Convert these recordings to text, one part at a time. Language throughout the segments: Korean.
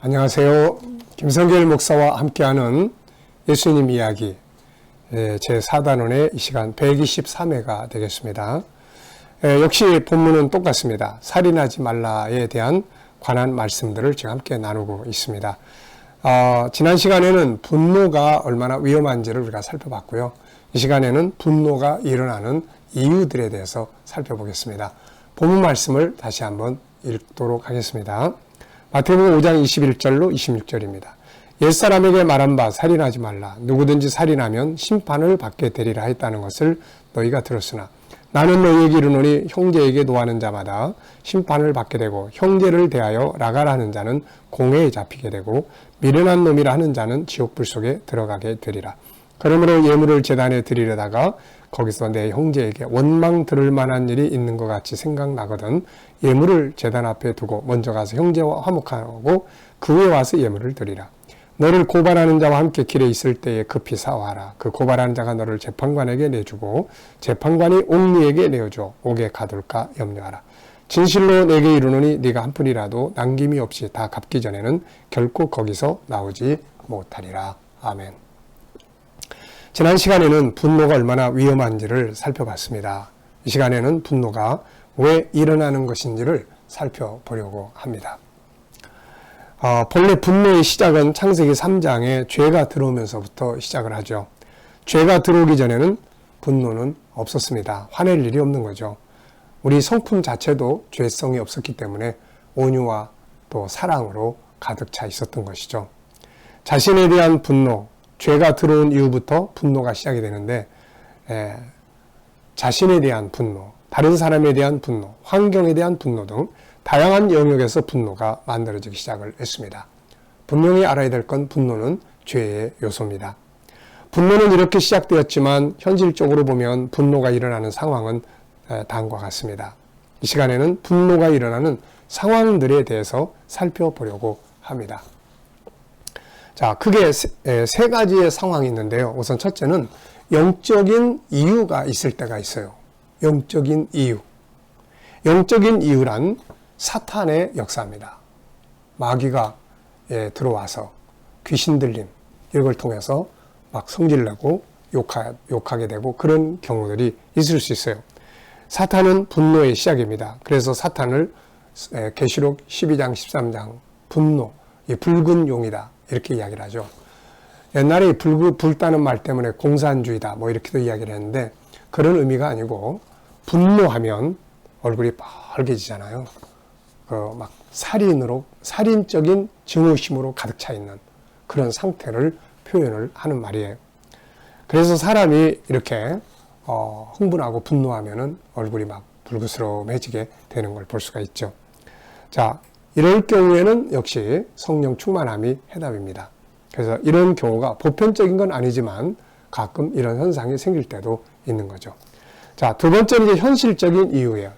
안녕하세요. 김성길 목사와 함께하는 예수님 이야기 제4단원의 이 시간 123회가 되겠습니다. 역시 본문은 똑같습니다. 살인하지 말라에 대한 관한 말씀들을 지금 함께 나누고 있습니다. 지난 시간에는 분노가 얼마나 위험한지를 우리가 살펴봤고요. 이 시간에는 분노가 일어나는 이유들에 대해서 살펴보겠습니다. 본문 말씀을 다시 한번 읽도록 하겠습니다. 마태복음 5장 21절로 26절입니다. 옛사람에게 말한 바 살인하지 말라. 누구든지 살인하면 심판을 받게 되리라 했다는 것을 너희가 들었으나 나는 너희에게 이르노니 형제에게 노하는 자마다 심판을 받게 되고 형제를 대하여 라가라 하는 자는 공회에 잡히게 되고 미련한 놈이라 하는 자는 지옥불 속에 들어가게 되리라. 그러므로 예물을 제단에 드리려다가 거기서 내 형제에게 원망 들을 만한 일이 있는 것 같이 생각나거든 예물을 제단 앞에 두고 먼저 가서 형제와 화목하고 그 후에 와서 예물을 드리라. 너를 고발하는 자와 함께 길에 있을 때에 급히 사와라. 그 고발하는 자가 너를 재판관에게 내주고 재판관이 옥리에게 내어줘 옥에 가둘까 염려하라. 진실로 내게 이르노니 네가 한 푼이라도 남김이 없이 다 갚기 전에는 결코 거기서 나오지 못하리라. 아멘. 지난 시간에는 분노가 얼마나 위험한지를 살펴봤습니다. 이 시간에는 분노가 왜 일어나는 것인지를 살펴보려고 합니다. 본래 분노의 시작은 창세기 3장에 죄가 들어오면서부터 시작을 하죠. 죄가 들어오기 전에는 분노는 없었습니다. 화낼 일이 없는 거죠. 우리 성품 자체도 죄성이 없었기 때문에 온유와 또 사랑으로 가득 차 있었던 것이죠. 자신에 대한 분노, 죄가 들어온 이후부터 분노가 시작이 되는데 자신에 대한 분노, 다른 사람에 대한 분노, 환경에 대한 분노 등 다양한 영역에서 분노가 만들어지기 시작을 했습니다. 분명히 알아야 될 건 분노는 죄의 요소입니다. 분노는 이렇게 시작되었지만 현실적으로 보면 분노가 일어나는 상황은 다음과 같습니다. 이 시간에는 분노가 일어나는 상황들에 대해서 살펴보려고 합니다. 자, 크게 세 가지의 상황이 있는데요. 우선 첫째는 영적인 이유가 있을 때가 있어요. 영적인 이유. 영적인 이유란 사탄의 역사입니다. 마귀가 들어와서 귀신 들림, 이걸 통해서 막 성질내고 욕하게 되고 그런 경우들이 있을 수 있어요. 사탄은 분노의 시작입니다. 그래서 사탄을 계시록 12장, 13장 분노, 이 붉은 용이다 이렇게 이야기를 하죠. 옛날에 붉다는 말 때문에 공산주의다 뭐 이렇게도 이야기를 했는데 그런 의미가 아니고 분노하면 얼굴이 빨개지잖아요. 막 살인적인 증오심으로 가득 차 있는 그런 상태를 표현을 하는 말이에요. 그래서 사람이 이렇게 흥분하고 분노하면은 얼굴이 막 불그스름해지게 되는 걸 볼 수가 있죠. 자, 이럴 경우에는 역시 성령 충만함이 해답입니다. 그래서 이런 경우가 보편적인 건 아니지만 가끔 이런 현상이 생길 때도 있는 거죠. 자, 두 번째는 이제 현실적인 이유예요.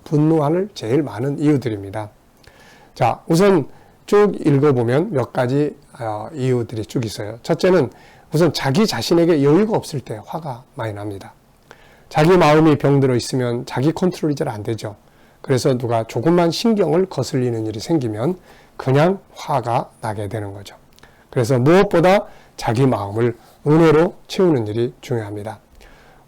분노할 제일 많은 이유들입니다. 자, 우선 쭉 읽어보면 몇 가지 이유들이 쭉 있어요. 첫째는 우선 자기 자신에게 여유가 없을 때 화가 많이 납니다. 자기 마음이 병들어 있으면 자기 컨트롤이 잘 안 되죠. 그래서 누가 조금만 신경을 거슬리는 일이 생기면 그냥 화가 나게 되는 거죠. 그래서 무엇보다 자기 마음을 은혜로 채우는 일이 중요합니다.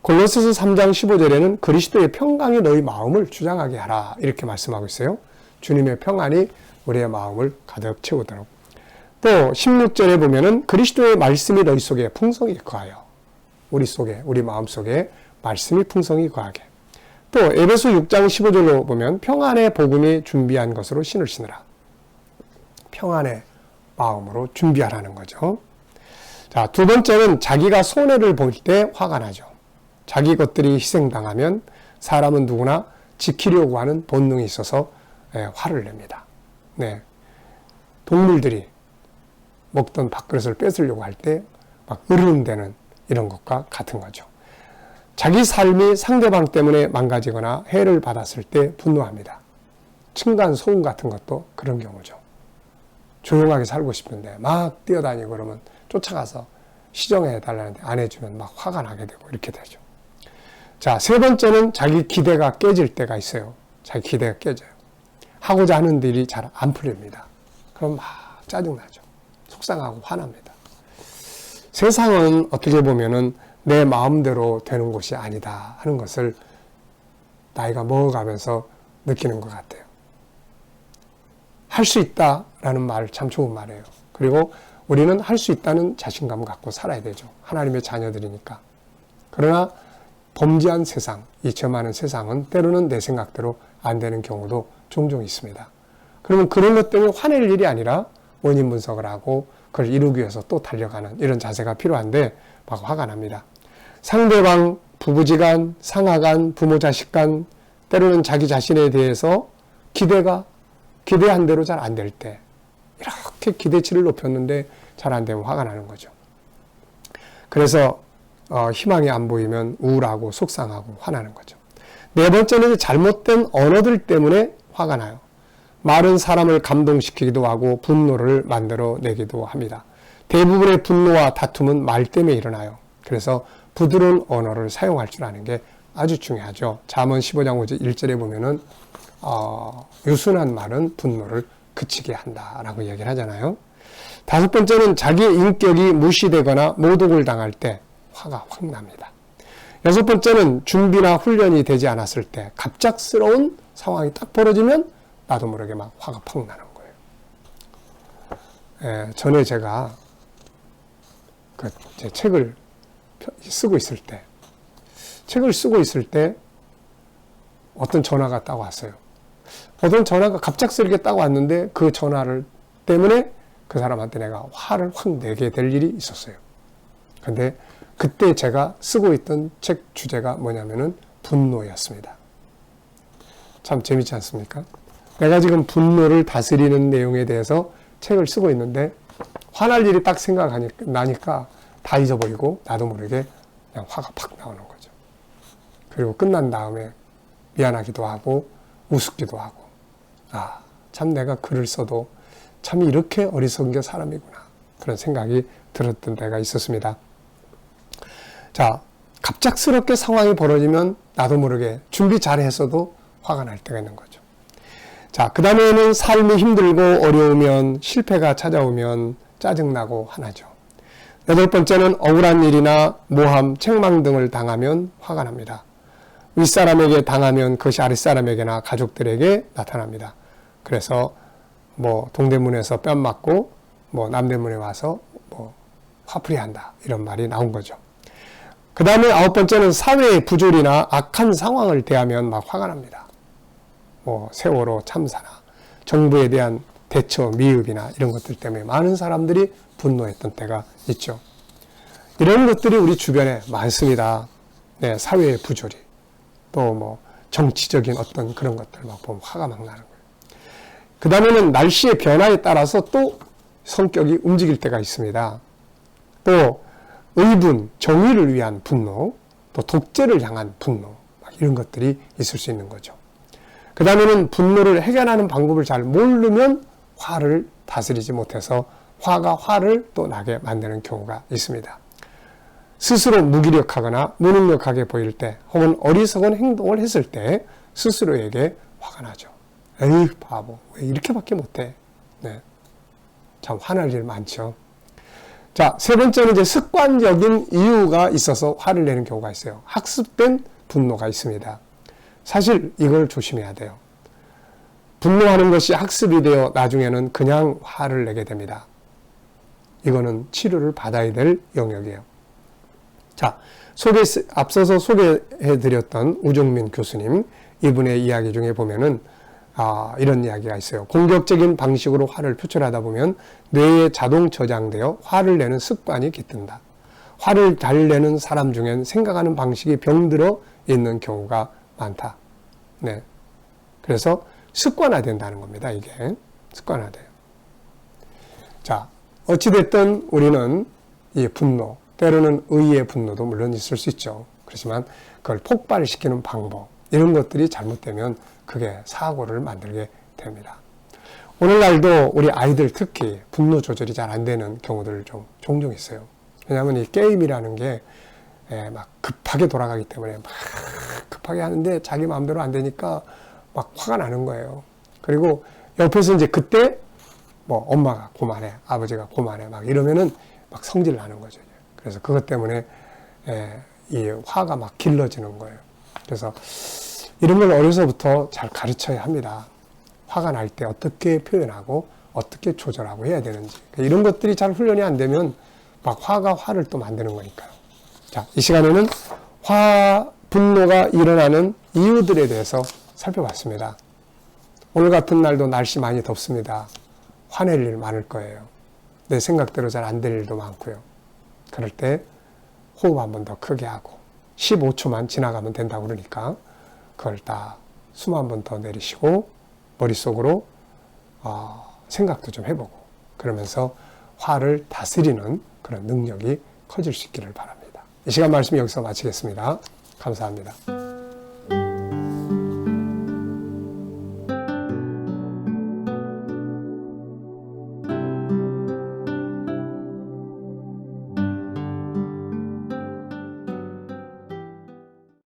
골로새서 3장 15절에는 그리스도의 평강이 너희 마음을 주장하게 하라 이렇게 말씀하고 있어요. 주님의 평안이 우리의 마음을 가득 채우도록. 또 16절에 보면은 그리스도의 말씀이 너희 속에 풍성히 거하여 우리 속에 우리 마음 속에 말씀이 풍성히 거하게. 또 에베소 6장 15절로 보면 평안의 복음이 준비한 것으로 신을 신으라. 평안의 마음으로 준비하라는 거죠. 자, 두 번째는 자기가 손해를 볼 때 화가 나죠. 자기 것들이 희생당하면 사람은 누구나 지키려고 하는 본능이 있어서 화를 냅니다. 네. 동물들이 먹던 밥그릇을 뺏으려고 할 때 막 으르렁대는 이런 것과 같은 거죠. 자기 삶이 상대방 때문에 망가지거나 해를 받았을 때 분노합니다. 층간 소음 같은 것도 그런 경우죠. 조용하게 살고 싶은데 막 뛰어다니고 그러면 쫓아가서 시정해 달라는데 안 해주면 막 화가 나게 되고 이렇게 되죠. 자, 세 번째는 자기 기대가 깨질 때가 있어요. 자기 기대가 깨져요. 하고자 하는 일이 잘 안 풀립니다. 그럼 막 짜증나죠. 속상하고 화납니다. 세상은 어떻게 보면은 내 마음대로 되는 곳이 아니다 하는 것을 나이가 먹어가면서 느끼는 것 같아요. 할 수 있다라는 말 참 좋은 말이에요. 그리고 우리는 할 수 있다는 자신감 갖고 살아야 되죠. 하나님의 자녀들이니까. 그러나 범죄한 세상, 이 죄 많은 세상은 때로는 내 생각대로 안 되는 경우도 종종 있습니다. 그러면 그런 것 때문에 화낼 일이 아니라 원인 분석을 하고 그걸 이루기 위해서 또 달려가는 이런 자세가 필요한데 막 화가 납니다. 상대방, 부부지간, 상하간, 부모 자식간, 때로는 자기 자신에 대해서 기대한 대로 잘 안 될 때, 이렇게 기대치를 높였는데 잘 안 되면 화가 나는 거죠. 그래서 희망이 안 보이면 우울하고 속상하고 화나는 거죠. 네 번째는 잘못된 언어들 때문에 화가 나요. 말은 사람을 감동시키기도 하고 분노를 만들어내기도 합니다. 대부분의 분노와 다툼은 말 때문에 일어나요. 그래서 부드러운 언어를 사용할 줄 아는 게 아주 중요하죠. 잠언 15장 1절에 보면은 유순한 말은 분노를 그치게 한다라고 얘기를 하잖아요. 다섯 번째는 자기의 인격이 무시되거나 모독을 당할 때 화가 확 납니다. 여섯 번째는 준비나 훈련이 되지 않았을 때 갑작스러운 상황이 딱 벌어지면 나도 모르게 막 화가 팍 나는 거예요. 전에 제가 제 책을 쓰고 있을 때 어떤 전화가 딱 왔어요. 어떤 전화가 갑작스럽게 딱 왔는데 그 전화를 때문에 그 사람한테 내가 화를 확 내게 될 일이 있었어요. 근데 그때 제가 쓰고 있던 책 주제가 뭐냐면은 분노였습니다. 참 재밌지 않습니까? 내가 지금 분노를 다스리는 내용에 대해서 책을 쓰고 있는데 화날 일이 딱 나니까 다 잊어버리고 나도 모르게 그냥 화가 팍 나오는 거죠. 그리고 끝난 다음에 미안하기도 하고 우습기도 하고 참 내가 글을 써도 참 이렇게 어리석은 게 사람이구나 그런 생각이 들었던 때가 있었습니다. 자, 갑작스럽게 상황이 벌어지면 나도 모르게 준비 잘 했어도 화가 날 때가 있는 거죠. 자, 그 다음에는 삶이 힘들고 어려우면 실패가 찾아오면 짜증나고 화나죠. 여덟 번째는 억울한 일이나 모함, 책망 등을 당하면 화가 납니다. 윗사람에게 당하면 그것이 아랫사람에게나 가족들에게 나타납니다. 그래서 동대문에서 뺨 맞고 남대문에 와서 화풀이한다 이런 말이 나온 거죠. 그 다음에 아홉 번째는 사회의 부조리나 악한 상황을 대하면 막 화가 납니다. 세월호 참사나 정부에 대한 대처 미흡이나 이런 것들 때문에 많은 사람들이 분노했던 때가 있죠. 이런 것들이 우리 주변에 많습니다. 네, 사회의 부조리, 또 정치적인 어떤 그런 것들 막 보면 화가 막 나는 거예요. 그 다음에는 날씨의 변화에 따라서 또 성격이 움직일 때가 있습니다. 또 의분, 정의를 위한 분노, 또 독재를 향한 분노, 이런 것들이 있을 수 있는 거죠. 그 다음에는 분노를 해결하는 방법을 잘 모르면 화를 다스리지 못해서 화가 화를 또 나게 만드는 경우가 있습니다. 스스로 무기력하거나 무능력하게 보일 때 혹은 어리석은 행동을 했을 때 스스로에게 화가 나죠. 에이 바보 왜 이렇게밖에 못해. 네. 참 화날 일 많죠. 자, 세 번째는 이제 습관적인 이유가 있어서 화를 내는 경우가 있어요. 학습된 분노가 있습니다. 사실 이걸 조심해야 돼요. 분노하는 것이 학습이 되어 나중에는 그냥 화를 내게 됩니다. 이거는 치료를 받아야 될 영역이에요. 자, 앞서서 소개해드렸던 우종민 교수님, 이분의 이야기 중에 보면은 이런 이야기가 있어요. 공격적인 방식으로 화를 표출하다 보면 뇌에 자동 저장되어 화를 내는 습관이 깃든다. 화를 잘 내는 사람 중엔 생각하는 방식이 병들어 있는 경우가 많다. 네. 그래서 습관화된다는 겁니다. 이게 습관화돼요. 자, 어찌됐든 우리는 이 분노, 때로는 의의 분노도 물론 있을 수 있죠. 그렇지만 그걸 폭발시키는 방법, 이런 것들이 잘못되면 그게 사고를 만들게 됩니다. 오늘날도 우리 아이들 특히 분노 조절이 잘 안 되는 경우들 좀 종종 있어요. 왜냐하면 이 게임이라는 게 막 급하게 돌아가기 때문에 막 급하게 하는데 자기 마음대로 안 되니까 막 화가 나는 거예요. 그리고 옆에서 이제 그때 뭐 엄마가 고만해, 아버지가 고만해 막 이러면은 막 성질 나는 거죠. 그래서 그것 때문에 이 화가 막 길러지는 거예요. 그래서 이런 걸 어려서부터 잘 가르쳐야 합니다. 화가 날 때 어떻게 표현하고 어떻게 조절하고 해야 되는지. 이런 것들이 잘 훈련이 안 되면 막 화가 화를 또 만드는 거니까요. 자, 이 시간에는 분노가 일어나는 이유들에 대해서 살펴봤습니다. 오늘 같은 날도 날씨 많이 덥습니다. 화낼 일 많을 거예요. 내 생각대로 잘 안 될 일도 많고요. 그럴 때 호흡 한 번 더 크게 하고 15초만 지나가면 된다고 그러니까 그걸 다 숨 한 번 더 내리시고 머릿속으로 생각도 좀 해보고 그러면서 화를 다스리는 그런 능력이 커질 수 있기를 바랍니다. 이 시간 말씀 여기서 마치겠습니다. 감사합니다.